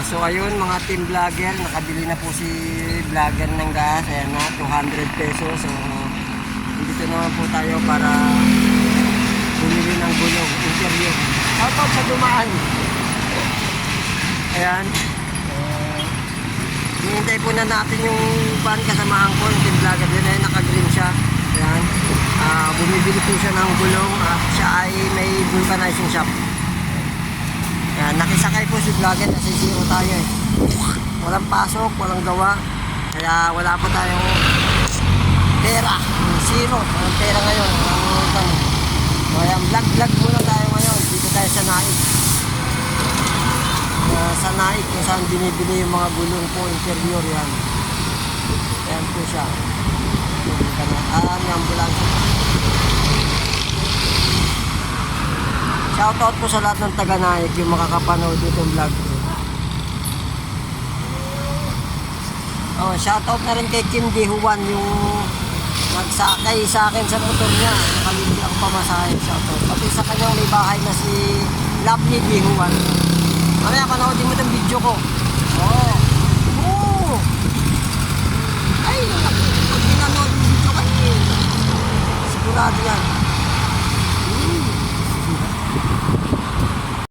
So ayun mga team vlogger, nakabili na po si vlogger ng gas. Ayan na, 200 pesos. So dito naman po tayo para bumili ng gulong interior. Shoutout sa dumaan. Ayan. Hinihintay po na natin yung van kasamahan ko, yung team vlogger din ay naka-green siya. Ayan. Bumibili po siya ng gulong at siya ay may vulcanizing shop. Ayan. Nakisakay po si vlogger kasi zero tayo eh. Walang pasok, walang gawa. Kaya wala pa tayong pera. Zero. Walang pera ngayon. Kaya vlog muna tayo ngayon. Dito tayo sa Naik. Sa Naik kung saan binibili yung mga gulong po interior yan. Ayan po siya. May ambulansya. Shoutout po sa lahat ng taga Naik yung makakapanood itong vlog ko. Shoutout na rin kay Kim Dihuan yung nagsakay sa akin sa motor niya. Nakalimutan ako pamasahe. Shoutout. Pati sa kanyang may bahay na si Lovely Dihuan. Mamaya panoodin mo itong video ko. Ay, pag pinanood yung video ko, sigurado yan.